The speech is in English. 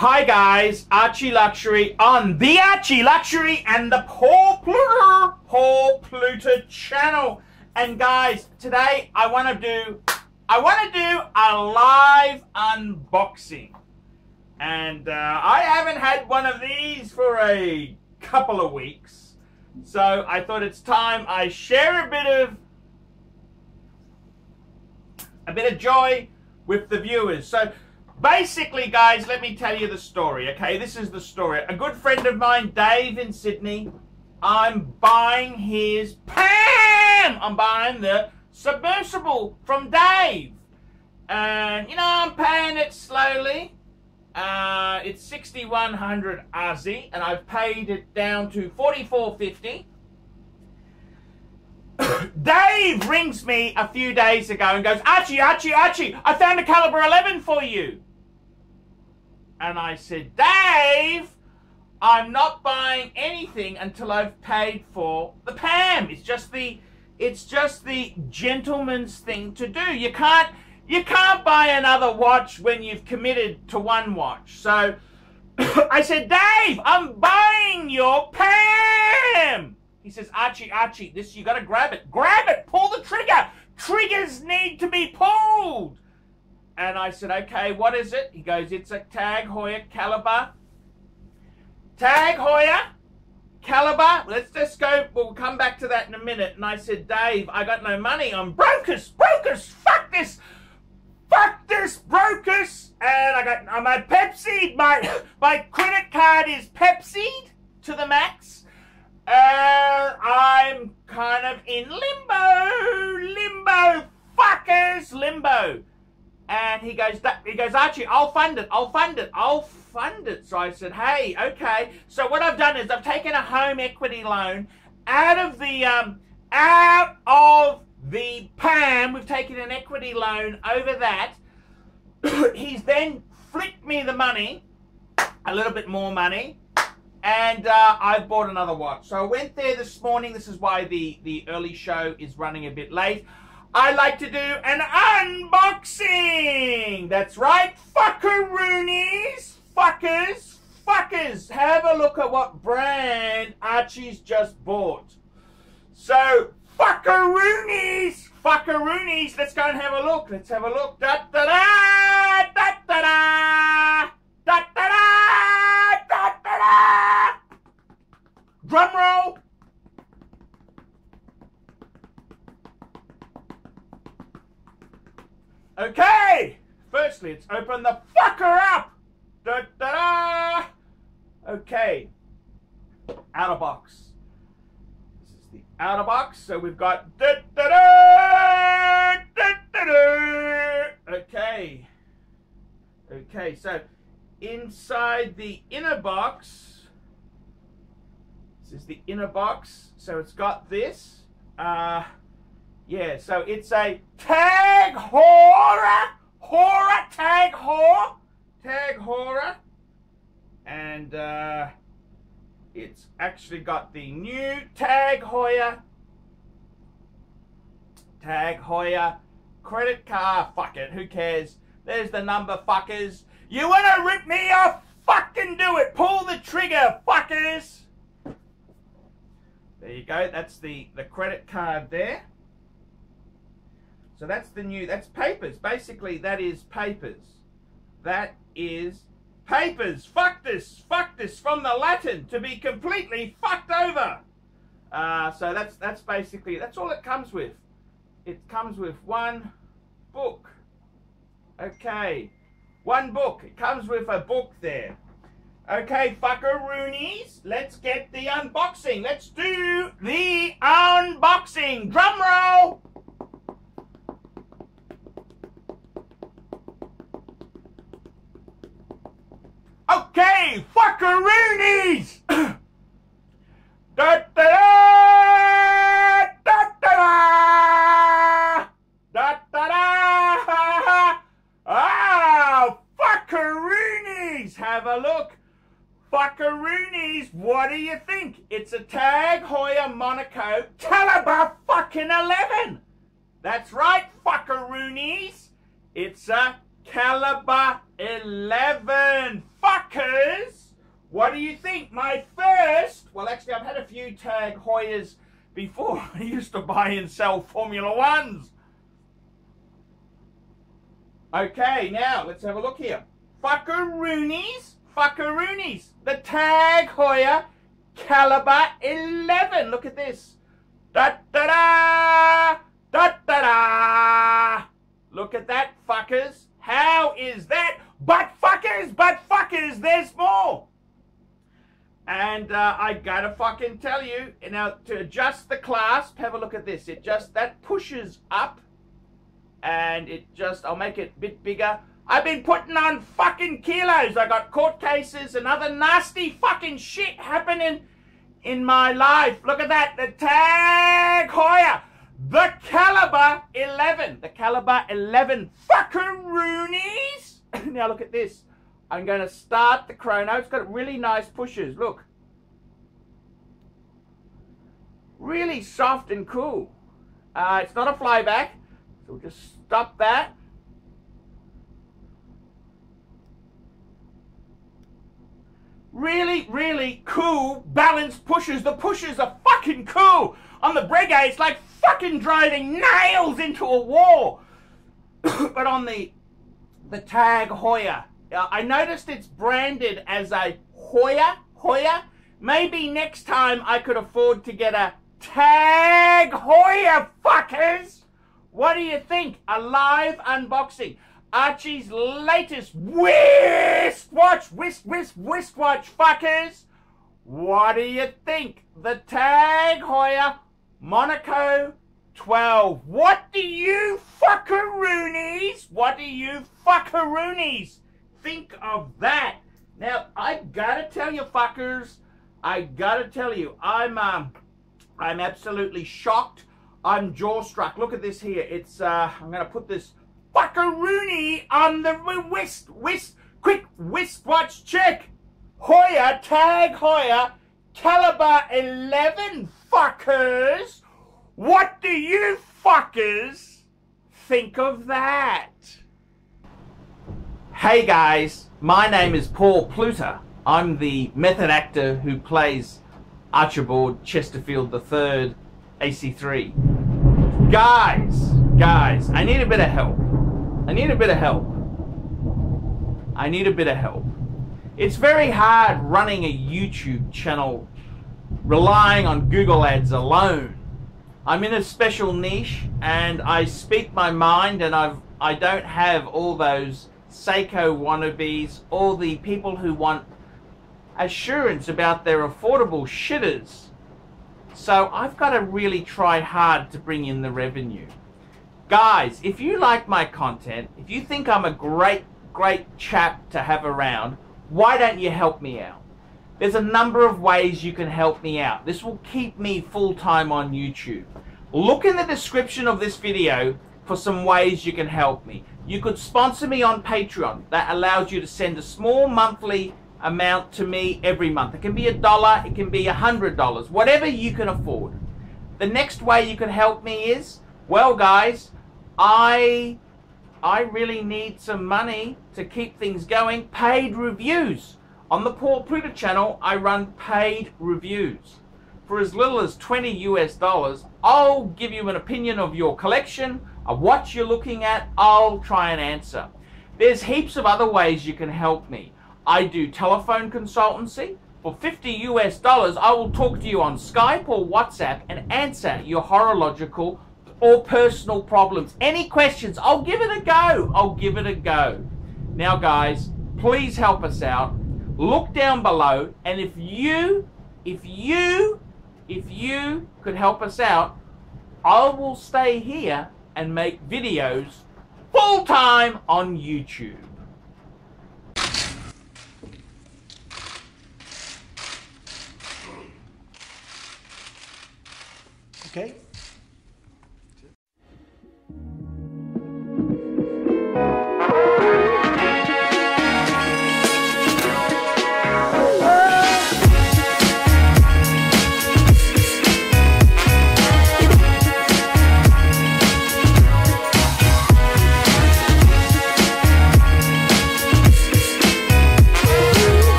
Hi guys, Archie Luxury on the Archie Luxury and the Paul Pluta channel. And guys, today I want to do a live unboxing. And I haven't had one of these for a couple of weeks. So I thought it's time I share a bit of joy with the viewers. So basically, guys, let me tell you the story, okay? This is the story. A good friend of mine, Dave in Sydney, I'm buying his PAM! I'm buying the submersible from Dave. And, you know, I'm paying it slowly. It's 6,100 Aussie, and I've paid it down to 44.50. Dave rings me a few days ago and goes, Archie, I found a caliber 11 for you. And I said, Dave, I'm not buying anything until I've paid for the PAM. It's just the gentleman's thing to do. You can't buy another watch when you've committed to one watch. So I said, Dave, I'm buying your PAM. He says, Archie, this, you gotta grab it. Grab it, pull the trigger. Triggers need to be pulled. And I said, okay, what is it? He goes, it's a Tag Heuer caliber. Tag Heuer caliber. Let's just go, we'll come back to that in a minute. And I said, Dave, I got no money. I'm brokers, fuck this, brokers. And I'm a Pepsi, my credit card is Pepsi'd to the max. I'm kind of in limbo, fuckers, limbo. And he goes, Archie, I'll fund it. So I said, hey, okay. So what I've done is I've taken a home equity loan out of the PAM. We've taken an equity loan over that. He's then flicked me the money, a little bit more money. And I've bought another watch. So I went there this morning. This is why the early show is running a bit late. I like to do an unboxing. That's right, fuckeroonies, fuckers. Have a look at what brand Archie's just bought. So fuckeroonies. Let's go and have a look. Da da da da da da da da da da. Drum roll. Okay, firstly, let's open the fucker up. Da, da, da. Okay, outer box. This is the outer box. So we've got da, da, da, da, da, da. Okay, so inside the inner box, this is the inner box. So it's got this. Yeah, so it's a Tag Heuer, and it's actually got the new Tag Heuer credit card. Fuck it, who cares? There's the number, fuckers. You wanna rip me off? Fucking do it. Pull the trigger, fuckers. There you go. That's the credit card there. So that's that's papers. Basically, that is papers. Fuck this, from the Latin, to be completely fucked over. So that's basically, that's all it comes with. It comes with one book. Okay, one book. It comes with a book there. Okay, fuckeroonies, let's get the unboxing. Let's do the unboxing. Drum roll. Okay, fuckeroonies! Da da da da da da da da. Ah, fuckeroonies! Have a look. Fuckeroonies, what do you think? It's a Tag Heuer Monaco caliber fucking 11. That's right, fuckeroonies. It's a caliber 11. Fuck What do you think? My first, well actually I've had a few Tag Heuers before. I used to buy and sell Formula Ones. Okay, now let's have a look here. Fuckaroonies. The Tag Heuer Caliber 11. Look at this. Da da da, da da da. Look at that, fuckers. How is that? But fuckers, there's more. And I gotta fucking tell you, now to adjust the clasp, have a look at this. That pushes up, and I'll make it a bit bigger. I've been putting on fucking kilos. I got court cases and other nasty fucking shit happening in my life. Look at that, the Tag Heuer, the Caliber 11. The Caliber 11 fuckaroonies. Now look at this. I'm going to start the chrono. It's got really nice pushes. Look. Really soft and cool. It's not a flyback. So we'll just stop that. Really, really cool balanced pushes. The pushes are fucking cool. On the Breguet, it's like fucking driving nails into a wall. But on the Tag Heuer, I noticed it's branded as a Heuer. Maybe next time I could afford to get a Tag Heuer, fuckers. What do you think? A live unboxing. Archie's latest wristwatch, wristwatch, fuckers. What do you think? The Tag Heuer Monaco 12. What do you fuckaroonies? Think of that? Now, I gotta tell you, fuckers. I'm absolutely shocked. I'm jaw-struck. Look at this here. I'm gonna put this fuckaroony on the quick wristwatch check. Heuer, Tag Heuer, Caliber 11, fuckers. What do you fuckers think of that? Hey guys, my name is Paul Pluta. I'm the method actor who plays Archibald Chesterfield III, AC3. Guys, I need a bit of help. It's very hard running a YouTube channel relying on Google Ads alone. I'm in a special niche and I speak my mind, and I don't have all those Seiko wannabes, all the people who want assurance about their affordable shitters. So I've got to really try hard to bring in the revenue. Guys, if you like my content, if you think I'm a great chap to have around, why don't you help me out? There's a number of ways you can help me out. This will keep me full-time on YouTube. Look in the description of this video for some ways you can help me. You could sponsor me on Patreon. That allows you to send a small monthly amount to me every month. It can be $1, it can be $100, whatever you can afford. The next way you can help me is, well guys, I really need some money to keep things going. Paid reviews. On the Paul Pluta channel, I run paid reviews. For as little as $20 US, I'll give you an opinion of your collection, of what you're looking at. I'll try and answer. There's heaps of other ways you can help me. I do telephone consultancy. For $50 US, I will talk to you on Skype or WhatsApp and answer your horological or personal problems. Any questions, I'll give it a go. Now guys, please help us out. Look down below, and if you could help us out, I will stay here and make videos full-time on YouTube. Okay.